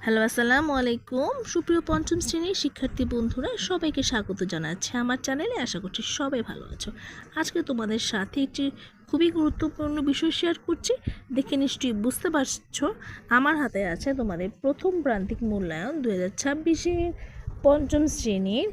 Hello, আসসালামু আলাইকুম। সুপ্রিয় পঞ্চম শ্রেণীর শিক্ষার্থী বন্ধুরা, সবাইকে স্বাগত জানাচ্ছি আমার চ্যানেলে। আশা করছি সবাই ভালো আছো। আজকে তোমাদের সাথে একটি খুবই গুরুত্বপূর্ণ বিষয় শেয়ার করছি। দেখে নিশ্চয়ই বুঝতে পারছো, আমার হাতে আছে তোমাদের প্রথম প্রান্তিক মূল্যায়ন 2026-এর পঞ্চম শ্রেণীর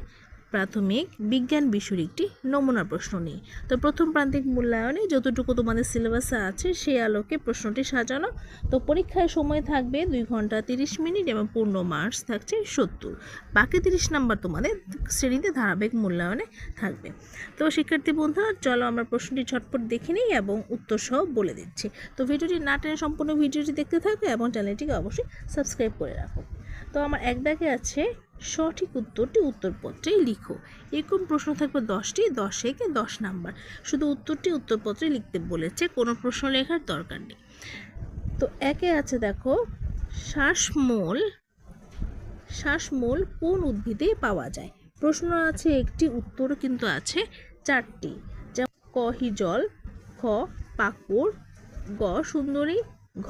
প্রাথমিক বিজ্ঞান বিষয়ের একটি নমুনা প্রশ্ন নিয়ে। তো প্রথম প্রান্তিক মূল্যায়নে যতটুকু তোমাদের সিলেবাসে আছে সেই আলোকে প্রশ্নটি সাজানো। তো পরীক্ষায় সময় থাকবে 2 ঘন্টা 30 মিনিট এবং পূর্ণ মার্কস থাকছে 70। বাকি 30 নাম্বার তোমাদের শ্রেণীতে ধারাবাহিক মূল্যায়নে থাকবে। তো শিক্ষার্থী বন্ধুরা, চলো আমরা প্রশ্নটি ঝটপট দেখে নিই এবং উত্তর সহ বলে দিচ্ছি। তো ভিডিওটি না টেনে সম্পূর্ণ ভিডিওটি দেখতে থাকো এবং চ্যানেলটিকে অবশ্যই সাবস্ক্রাইব করে রাখো। তো আমার এক দাগে আছে সঠিক উত্তরটি উত্তরপত্রেই লিখো। এরকম প্রশ্ন থাকবে 10টি, 10 থেকে 10 নাম্বার। শুধু উত্তরটি উত্তরপত্রে লিখতে বলেছে, কোনো প্রশ্ন লেখার দরকার নেই। তো একে আছে দেখো, শ্বাসমূল কোন উদ্ভিদে পাওয়া যায়। প্রশ্ন আছে একটি, উত্তর কিন্তু আছে 4টি, যেমন ক হিজল, খ পাকুড়, গ সুন্দরী, ঘ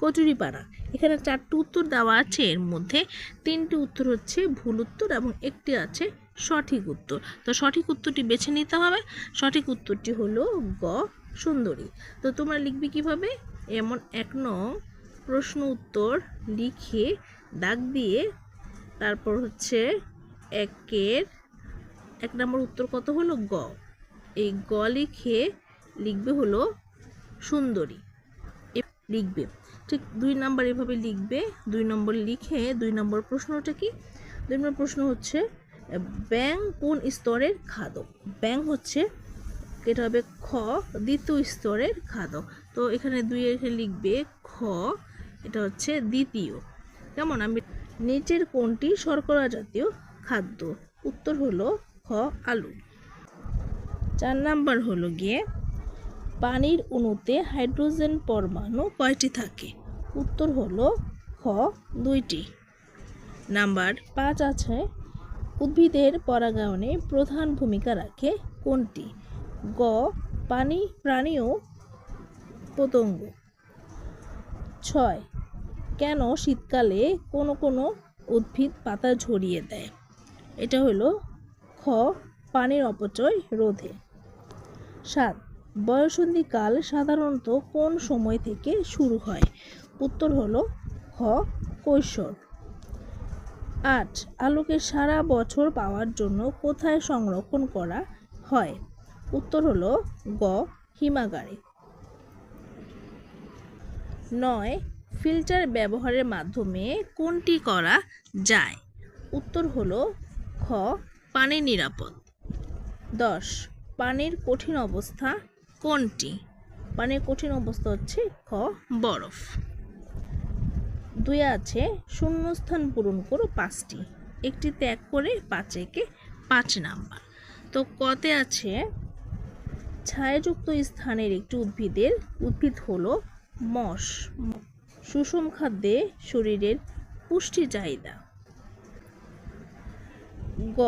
কচুরিপানা। এখানে 4টি উত্তর দেওয়া আছে, এর মধ্যে 3টি উত্তর হচ্ছে ভুল উত্তর এবং একটি আছে সঠিক উত্তর। তো সঠিক উত্তরটি বেছে নিতে হবে। সঠিক উত্তরটি হলো গ সুন্দরী। তো তোমরা লিখবে কিভাবে? এমন 1 নং প্রশ্ন উত্তর লিখে দাগ দিয়ে, তারপর হচ্ছে 1 নম্বর উত্তর কত হলো? গ। এই গ লিখে লিখবে হলো সুন্দরী লিখবে। ঠিক 2 নম্বর এভাবে লিখবে। 2 নম্বর লিখে 2 নম্বর প্রশ্নটা কি? 2 নম্বর প্রশ্ন হচ্ছে ব্যাঙ কোন স্তরের খাদক? ব্যাঙ হচ্ছে, এটা হবে খ, দ্বিতীয় স্তরের খাদক। তো এখানে 2 এখানে লিখবে খ, এটা হচ্ছে দ্বিতীয়। কেমন? আমি নিচের কোনটি শর্করা জাতীয় খাদ্য? উত্তর হলো খ আলু। 4 নাম্বার হলো গিয়ে পানির অণুতে হাইড্রোজেন পরমাণু কয়টি থাকে? উত্তর হলো খ 2টি। নাম্বার 5 আছে উদ্ভিদের পরাগায়নে প্রধান ভূমিকা রাখে কোনটি? গ পানি, প্রাণী ও পতঙ্গ। 6 কেন শীতকালে কোনো উদ্ভিদ পাতা ঝরিয়ে দেয়? এটা হলো খ পানির অপচয় রোধে। 7 বয়ঃসন্ধিকাল সাধারণত কোন সময় থেকে শুরু হয়? উত্তর হলো খ কৈশোর। 8 আলোকে সারা বছর পাওয়ার জন্য কোথায় সংরক্ষণ করা হয়? উত্তর হলো গ হিমাগারে। 9 ফিল্টার ব্যবহারের মাধ্যমে কোনটি করা যায়? উত্তর হলো খ পানি নিরাপদ। 10 পানির কঠিন অবস্থা কোনটি? পানির কঠিন অবস্থা হচ্ছে খ বরফ। 2 আছে শূন্যস্থান পূরণ করো 5টি, একটি ত্যাগ করে 5 নাম্বার। তো কতে আছে ছায়াযুক্ত স্থানের একটি উদ্ভিদ হলো মশ। সুষম খাদ্যে শরীরের পুষ্টি চাহিদা। গ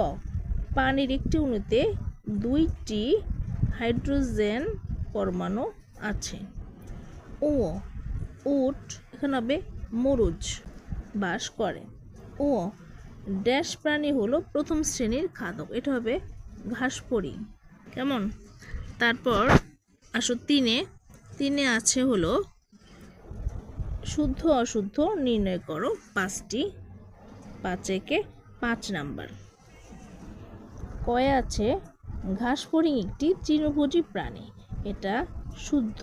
পানির একটি অণুতে 2টি হাইড্রোজেন পরমাণু আছে। ও উট, এখানে হবে মরুজ, বাস করে। ও ড্যাশ প্রাণী হলো প্রথম শ্রেণীর খাদক, এটা হবে ঘাসফড়িং। কেমন? তারপর আসো 3 আছে হলো শুদ্ধ অশুদ্ধ নির্ণয় করো 5টি, 5 নাম্বার। কয়ে আছে ঘাসফড়িং একটি তৃণভোজী প্রাণী, এটা শুদ্ধ।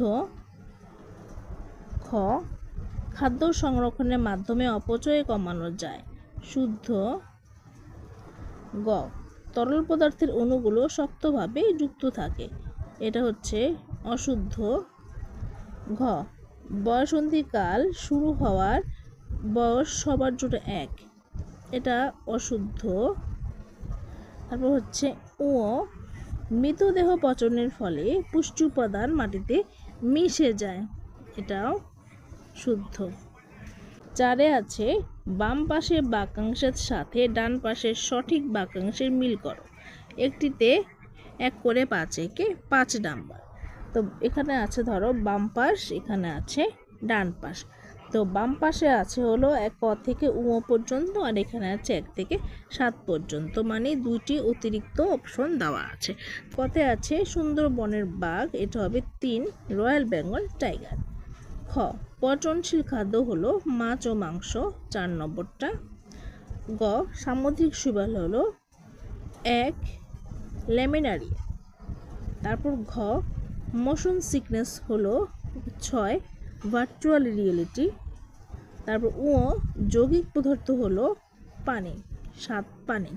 খ খাদ্য সংরক্ষণের মাধ্যমে অপচয় কমানো যায়, শুদ্ধ। গ তরল পদার্থের অণুগুলো শক্তভাবে যুক্ত থাকে, এটা হচ্ছে অশুদ্ধ। ঘ বয়ঃসন্ধিকাল শুরু হওয়ার বয়স সবার জন্য 1, এটা অশুদ্ধ। তারপর হচ্ছে ও মৃতদেহ পচনের ফলে পুষ্টি উপাদান মাটিতে মিশে যায়, এটাও শুদ্ধ। 4 আছে বাম পাশের বাক্যাংশের সাথে ডান পাশের সঠিক বাক্যাংশের মিল করো। একটিতে 1 করে 5 নাম্বার। তো এখানে আছে ধরো বাম পাশ, এখানে আছে ডান পাশ। তো বাম পাশে আছে হলো ক থেকে পর্যন্ত, আর এখানে আছে 1 থেকে 7 পর্যন্ত, মানে 2টি অতিরিক্ত অপশন দেওয়া আছে। কতে আছে সুন্দরবনের বাঘ, এটা হবে 3 রয়্যাল বেঙ্গল টাইগার। খ পচনশীল খাদ্য হলো মাছ ও মাংস, 4 নম্বরটা। গ সামুদ্রিক শৈবাল হলো 1 ল্যামিনারিয়া। তারপর ঘ মোশন সিকনেস হলো 6 ভার্চুয়াল রিয়েলিটি। তারপর যৌগিক পদার্থ হলো পানি, 7 পানি।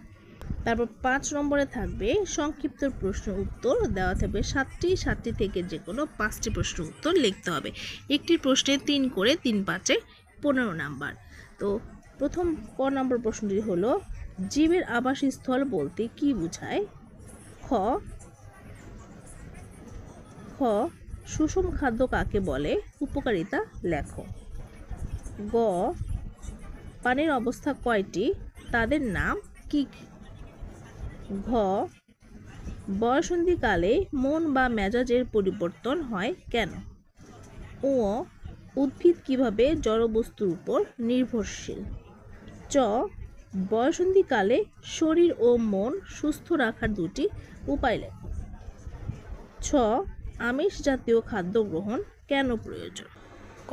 তারপর 5 নম্বরে থাকবে সংক্ষিপ্ত প্রশ্ন উত্তর দেওয়া থাকবে 7টি থেকে যে কোনো 5টি প্রশ্ন উত্তর লিখতে হবে। একটি প্রশ্নে 3 করে 3 5 15 নাম্বার। তো প্রথম ক নম্বর প্রশ্নটি হলো জীবের আবাসস্থল বলতে কি বোঝায়? খ সুষম খাদ্য কাকে বলে, উপকারিতা লেখো। গ পানির অবস্থা কয়টি, তাদের নাম কি কি? ঘ বয়ঃসন্ধিকালে মন বা মেজাজের পরিবর্তন হয় কেন? উদ্ভিদ কিভাবে জড়বস্তুর উপর নির্ভরশীল? চ বয়ঃসন্ধিকালে শরীর ও মন সুস্থ রাখার 2টি উপায় লেখো। ছ আমিষ জাতীয় খাদ্য গ্রহণ কেন প্রয়োজন? ক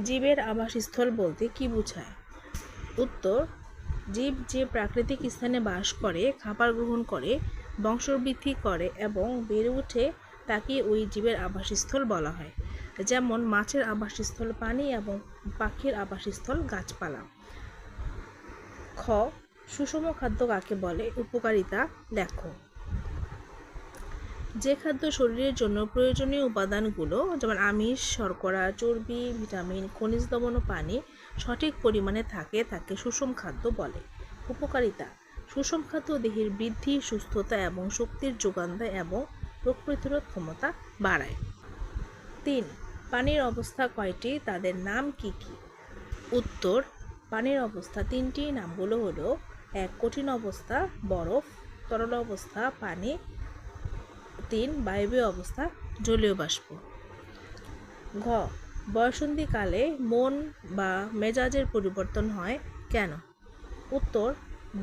জীবের আবাসস্থল বলতে কি বোঝায়? উত্তর জীব যে প্রাকৃতিক স্থানে বাস করে, খাবার গ্রহণ করে, বংশবৃদ্ধি করে এবং বেড়ে ওঠে তাকে ওই জীবের আবাসস্থল বলা হয়। যেমন মাছের আবাসস্থল পানি এবং পাখির আবাসস্থল গাছপালা। খ সুষম খাদ্য কাকে বলে, উপকারিতা লেখো। যে খাদ্য শরীরের জন্য প্রয়োজনীয় উপাদানগুলো যেমন আমিষ, শর্করা, চর্বি, ভিটামিন, খনিজ লবণ ও পানি সঠিক পরিমাণে থাকে তাকে সুষম খাদ্য বলে। উপকারিতা সুষম খাদ্য দেহের বৃদ্ধি, সুস্থতা এবং শক্তির যোগান দেয় এবং রোগ প্রতিরোধ ক্ষমতা বাড়ায়। 3 পানির অবস্থা কয়টি, তাদের নাম কি কি? উত্তর পানির অবস্থা 3টি, নামগুলো হলো 1 কঠিন অবস্থা বরফ, তরল অবস্থা পানি, 3 বায়বীয় অবস্থা জলীয় বাষ্প। ঘ বয়ঃসন্ধিকালে মন বা মেজাজের পরিবর্তন হয় কেন? উত্তর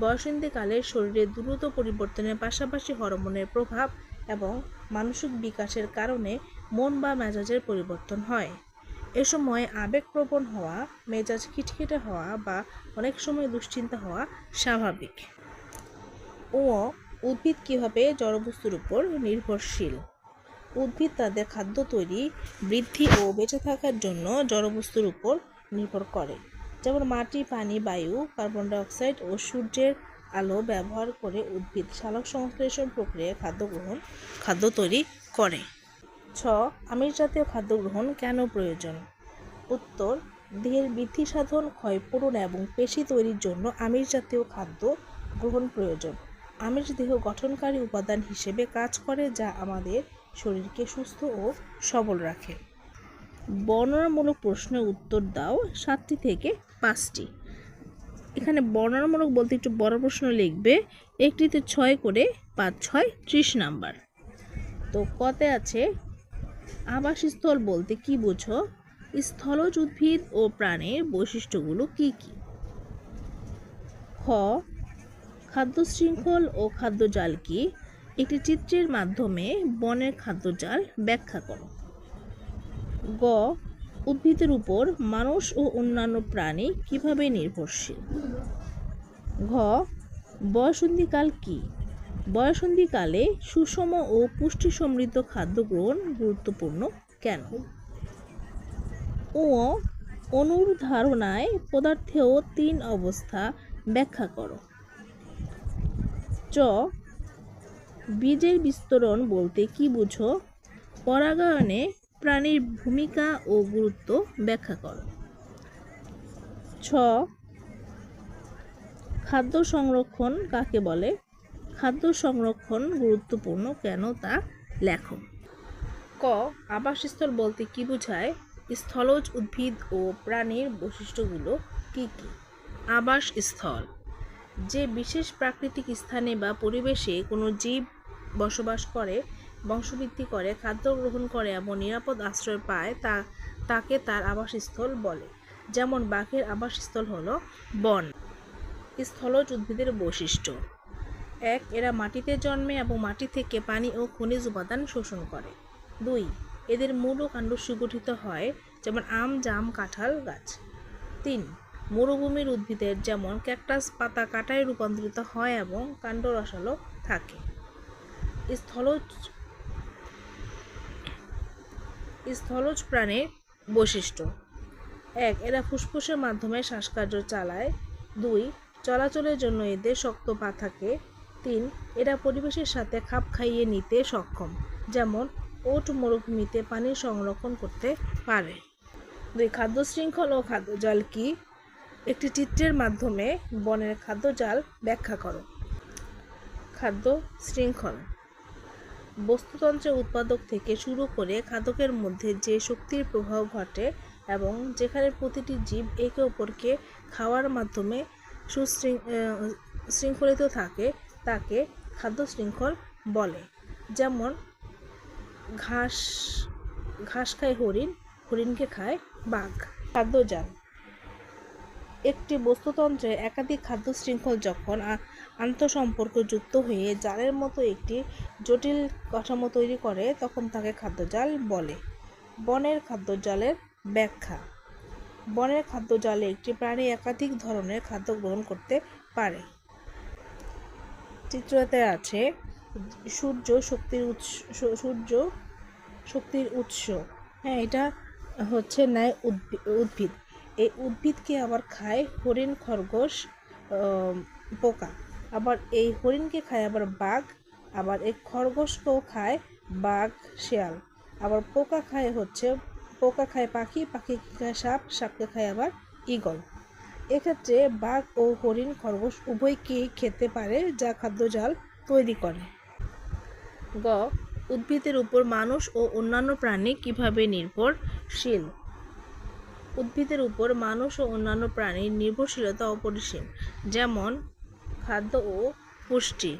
বয়ঃসন্ধিকালে শরীরে দ্রুত পরিবর্তনের পাশাপাশি হরমোনের প্রভাব এবং মানসিক বিকাশের কারণে মন বা মেজাজের পরিবর্তন হয়। এ সময় আবেগপ্রবণ হওয়া, মেজাজ খিটখিটে হওয়া বা অনেক সময় দুশ্চিন্তা হওয়া স্বাভাবিক। উদ্ভিদ কিভাবে জড়বস্তুর উপর নির্ভরশীল? উদ্ভিদ তাদের খাদ্য তৈরি, বৃদ্ধি ও বেঁচে থাকার জন্য জড়বস্তুর উপর নির্ভর করে। যেমন মাটি, পানি, বায়ু, কার্বন ডাই অক্সাইড ও সূর্যের আলো ব্যবহার করে উদ্ভিদ সালোক সংশ্লেষণ প্রক্রিয়ায় খাদ্য তৈরি করে। আমিষ জাতীয় খাদ্য গ্রহণ কেন প্রয়োজন? উত্তর দেহের বৃদ্ধি সাধন, ক্ষয়পূরণ এবং পেশি তৈরির জন্য আমিষ জাতীয় খাদ্য গ্রহণ প্রয়োজন। আমিষ দেহ গঠনকারী উপাদান হিসেবে কাজ করে যা আমাদের শরীরকে সুস্থ ও সবল রাখে। বর্ণনামূলক প্রশ্নের উত্তর দাও 7টি থেকে 5টি। এখানে বর্ণনামূলক বলতে একটু বড় প্রশ্ন লিখবে, একটিতে 6 করে 5 6 30 নাম্বার। তো কতে আছে আবাসস্থল বলতে কি বোঝো? স্থলজ উদ্ভিদ ও প্রাণীর বৈশিষ্ট্যগুলো কি কি? খ খাদ্য শৃঙ্খল ও খাদ্যজাল কি? একটি চিত্রের মাধ্যমে বনের খাদ্যজাল ব্যাখ্যা করো। গ উদ্ভিদের উপর মানুষ ও অন্যান্য প্রাণী কিভাবে নির্ভরশীল? ঘ বয়ঃসন্ধিকাল কি? বয়ঃসন্ধিকালে সুষম ও পুষ্টি সমৃদ্ধ খাদ্য গ্রহণ গুরুত্বপূর্ণ কেন? অণুর ধারণায় পদার্থেও 3 অবস্থা ব্যাখ্যা করো। চ বীজের বিস্তরণ বলতে কি বুঝো? পরাগায়নে প্রাণীর ভূমিকা ও গুরুত্ব ব্যাখ্যা করো। ছ খাদ্য সংরক্ষণ কাকে বলে? খাদ্য সংরক্ষণ গুরুত্বপূর্ণ কেন তা লেখো। ক আবাসস্থল বলতে কি বোঝায়? স্থলজ উদ্ভিদ ও প্রাণীর বৈশিষ্ট্যগুলো কি কি? আবাসস্থল যে বিশেষ প্রাকৃতিক স্থানে বা পরিবেশে কোনো জীব বসবাস করে, বংশবৃদ্ধি করে, খাদ্য গ্রহণ করে এবং নিরাপদ আশ্রয় পায় তাকে তার আবাসস্থল বলে। যেমন বাঘের আবাসস্থল হলো বন। স্থলজ উদ্ভিদের বৈশিষ্ট্য: 1. এরা মাটিতে জন্মে এবং মাটি থেকে পানি ও খনিজ উপাদান শোষণ করে। 2. এদের মূল ও কাণ্ড সুগঠিত হয়, যেমন আম, জাম, কাঁঠাল গাছ। 3. মরুভূমির উদ্ভিদের যেমন ক্যাকটাস পাতা কাঁটায় রূপান্তরিত হয় এবং কাণ্ড রসালো থাকে। স্থলজ প্রাণীর বৈশিষ্ট্য: 1. এরা ফুসফুসের মাধ্যমে শ্বাসকার্য চালায়। 2. চলাচলের জন্য এদের শক্ত পা থাকে। 3. এরা পরিবেশের সাথে খাপ খাইয়ে নিতে সক্ষম, যেমন ওট মরুভূমিতে পানি সংরক্ষণ করতে পারে। 2. খাদ্য শৃঙ্খল ও খাদ্যজাল কি? একটি চিত্রের মাধ্যমে বনের খাদ্যজাল ব্যাখ্যা করো। খাদ্য শৃঙ্খল: বস্তুতন্ত্রের উৎপাদক থেকে শুরু করে খাদকের মধ্যে যে শক্তির প্রবাহ ঘটে এবং যেখানে প্রতিটি জীব একে অপরকে খাওয়ার মাধ্যমে শৃঙ্খলিত থাকে তাকে খাদ্য শৃঙ্খল বলে। যেমন ঘাস খায় হরিণ, হরিণকে খায় বাঘ। খাদ্যজাল: একটি বস্তুতন্ত্রে একাধিক খাদ্য শৃঙ্খল যখন আন্তঃসম্পর্ক যুক্ত হয়ে জালের মতো একটি জটিল কাঠামো তৈরি করে তখন তাকে খাদ্যজাল বলে। বনের খাদ্যজালের ব্যাখ্যা: বনের খাদ্যজালে একটি প্রাণী একাধিক ধরনের খাদ্য গ্রহণ করতে পারে। চিত্রতে আছে সূর্য শক্তির উৎস। হ্যাঁ, এটা হচ্ছে ন্যায় উদ্ভিদ। এই উদ্ভিদকে আবার খায় হরিণ, খরগোশ, পোকা। আবার এই হরিণকে খায় আবার বাঘ, আবার এই খরগোশকেও খায় বাঘ, শেয়াল। আবার পোকা খায় পাখি, পাখিকে খায় সাপ, সাপকে খায় আবার ঈগল। এক্ষেত্রে বাঘ ও হরিণ, খরগোশ উভয়কেই খেতে পারে, যা খাদ্যজাল তৈরি করে। গ. উদ্ভিদের উপর মানুষ ও অন্যান্য প্রাণী কিভাবে নির্ভরশীল? উদ্ভিদের উপর মানুষ ও অন্যান্য প্রাণীর নির্ভরশীলতা অপরিসীম, যেমন খাদ্য ও পুষ্টি।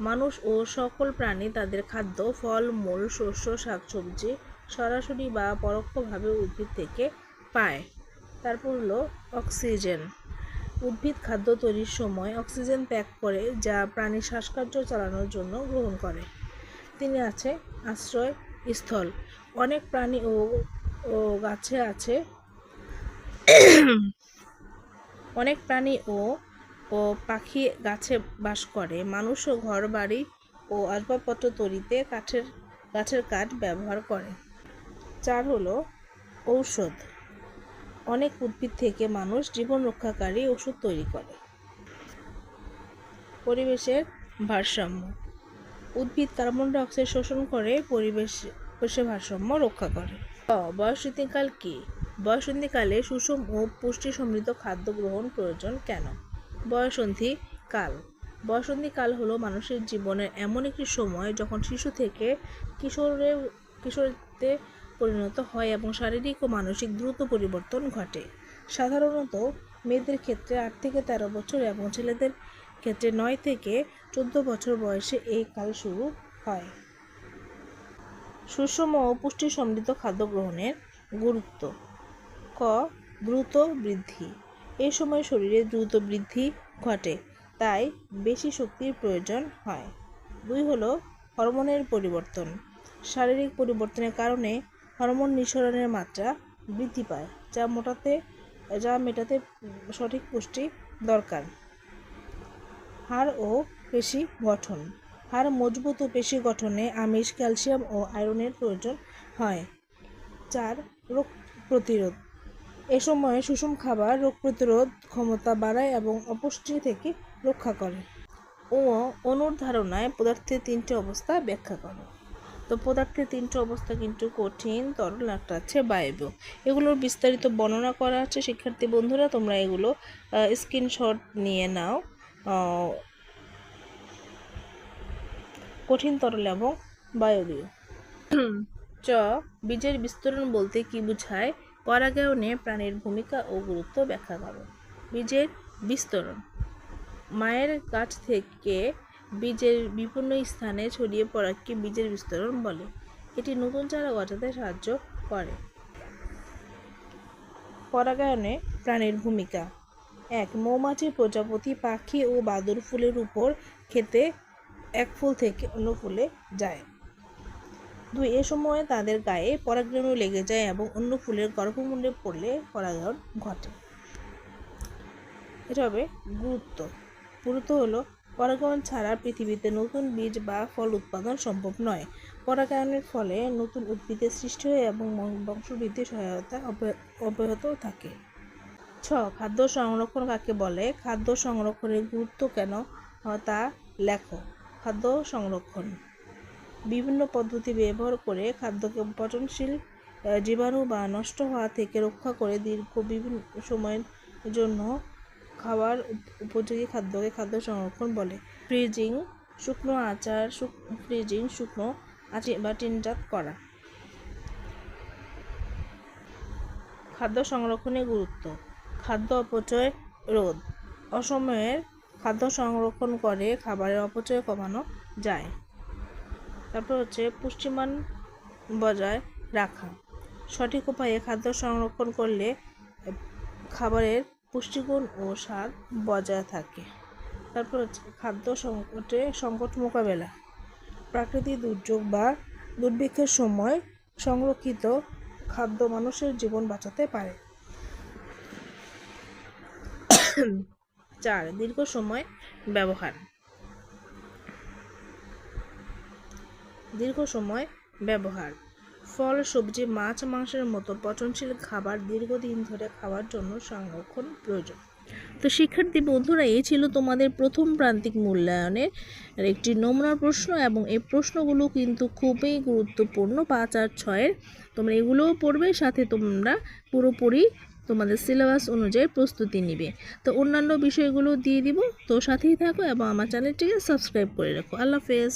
মানুষ ও সকল প্রাণী তাদের খাদ্য, ফল, মূল, শস্য, শাকসবজি সরাসরি বা পরোক্ষভাবে উদ্ভিদ থেকে পায়। তারপর হলো অক্সিজেন। উদ্ভিদ খাদ্য তৈরির সময় অক্সিজেন ত্যাগ করে, যা প্রাণী শ্বাসকার্য চালানোর জন্য গ্রহণ করে। 3 আছে আশ্রয়স্থল। অনেক প্রাণী ও গাছে আছে অনেক প্রাণী ও পাখি গাছে বাস করে। মানুষও ঘর বাড়ি ও আসবাবপত্র তৈরিতে গাছের কাঠ ব্যবহার করে। 4 হলো ঔষধ। অনেক উদ্ভিদ থেকে মানুষ জীবন রক্ষাকারী ওষুধ তৈরি করে। পরিবেশের ভারসাম্য: উদ্ভিদ কার্বন ডাই অক্সাইড শোষণ করে পরিবেশের ভারসাম্য রক্ষা করে। বয়ঃসন্ধিকাল কি? বয়ঃসন্ধিকালে সুষম ও পুষ্টি সমৃদ্ধ খাদ্য গ্রহণ প্রয়োজন কেন? বয়ঃসন্ধিকাল হলো মানুষের জীবনের এমন একটি সময় যখন শিশু থেকে কিশোরীতে পরিণত হয় এবং শারীরিক ও মানসিক দ্রুত পরিবর্তন ঘটে। সাধারণত মেয়েদের ক্ষেত্রে 8 থেকে 13 বছর এবং ছেলেদের ক্ষেত্রে 9 থেকে 14 বছর বয়সে এই কাল শুরু হয়। সুষম ও পুষ্টি সমৃদ্ধ খাদ্য গ্রহণের গুরুত্ব: ক. দ্রুত বৃদ্ধি: এই সময় শরীরে দ্রুত বৃদ্ধি ঘটে, তাই বেশি শক্তির প্রয়োজন হয়। 2 হলো হরমোনের পরিবর্তন। শারীরিক পরিবর্তনের কারণে হরমোন নিঃসরণের মাত্রা বৃদ্ধি পায়, যা মেটাতে সঠিক পুষ্টি দরকার। হাড় ও পেশি গঠন: হাড় মজবুত ও পেশি গঠনে আমিষ, ক্যালসিয়াম ও আয়রনের প্রয়োজন হয়। 4. রোগ প্রতিরোধ: এ সময়ে সুষম খাবার রোগ প্রতিরোধ ক্ষমতা বাড়ায় এবং অপুষ্টি থেকে রক্ষা করে। অণুর ধারণায় পদার্থের 3টে অবস্থা ব্যাখ্যা করো। তো পদার্থের 3টে অবস্থা কিন্তু কঠিন, তরল, একটা আছে বায়বীয়। এগুলোর বিস্তারিত বর্ণনা করা আছে। শিক্ষার্থী বন্ধুরা, তোমরা এগুলো স্ক্রিনশট নিয়ে নাও। কঠিন, তরল এবং বায়বীয়। চ. বীজের বিস্তরণ বলতে কি বোঝায়? পরাগায়নে প্রাণীর ভূমিকা ও গুরুত্ব ব্যাখ্যা করো। বীজের বিস্তরণ: মায়ের গাছ থেকে বীজের বিভিন্ন স্থানে ছড়িয়ে পড়াকে বীজের বিস্তরণ বলে। এটি নতুন চারা গজাতে সাহায্য করে। ক. পরাগায়নে প্রাণীর ভূমিকা। 1. মৌমাছি, প্রজাপতি, পাখি ও বাদুড় ফুলের উপর খেতে এক ফুল থেকে অন্য ফুলে যায়। 2. এ সময় তাদের গায়ে পরাগরেণু লেগে যায় এবং অন্য ফুলের গর্ভমুণ্ডে পড়লে পরাগায়ন ঘটে। এটা হবে গুরুত্ব। গুরুত্ব হলো পরাগায়ন ছাড়া পৃথিবীতে নতুন বীজ বা ফল উৎপাদন সম্ভব নয়। পরাগায়নের ফলে নতুন উদ্ভিদের সৃষ্টি হয় এবং বংশবৃদ্ধির সহায়তা অব্যাহত থাকে। 6. খাদ্য সংরক্ষণ কাকে বলে? খাদ্য সংরক্ষণের গুরুত্ব কেন তা লেখো। খাদ্য সংরক্ষণ বিভিন্ন পদ্ধতি ব্যবহার করে খাদ্যকে পচনশীল জীবাণু বা নষ্ট হওয়া থেকে রক্ষা করে বিভিন্ন সময়ের জন্য খাওয়ার উপযোগী খাদ্যকে খাদ্য সংরক্ষণ বলে। ফ্রিজিং, শুকনো আচার বা টিনজাত করা। খাদ্য সংরক্ষণের গুরুত্ব। খাদ্য অপচয় রোধ। অসময়ের খাদ্য সংরক্ষণ করে খাবারের অপচয় কমানো যায়। তারপর হচ্ছে পুষ্টিমান বজায় রাখা। সঠিক উপায়ে খাদ্য সংরক্ষণ করলে খাবারের পুষ্টিগুণ ও স্বাদ বজায় থাকে। তারপর হচ্ছে খাদ্য সংকট মোকাবেলা। প্রাকৃতিক দুর্যোগ বা দুর্ভিক্ষের সময় সংরক্ষিত খাদ্য মানুষের জীবন বাঁচাতে পারে। 4. দীর্ঘ সময় ব্যবহার। দীর্ঘ সময় ব্যবহার। ফল, সবজি, মাছ, মাংসের মতো পচনশীল খাবার দীর্ঘদিন ধরে খাওয়ার জন্য সংরক্ষণ প্রয়োজন। তো শিক্ষার্থী বন্ধুরা, এই ছিল তোমাদের প্রথম প্রান্তিক মূল্যায়নের একটি নমুনা প্রশ্ন এবং এই প্রশ্নগুলো কিন্তু খুবই গুরুত্বপূর্ণ। 5 আর 6 তোমরা এগুলোও পড়বে, সাথে তোমরা পুরোপুরি তোমাদের সিলেবাস অনুযায়ী প্রস্তুতি নিবে। তো অন্যান্য বিষয়গুলো দিয়ে দিব, তো সাথেই থাকো এবং আমার চ্যানেলটিকে সাবস্ক্রাইব করে রাখো। আল্লাহ হাফেজ।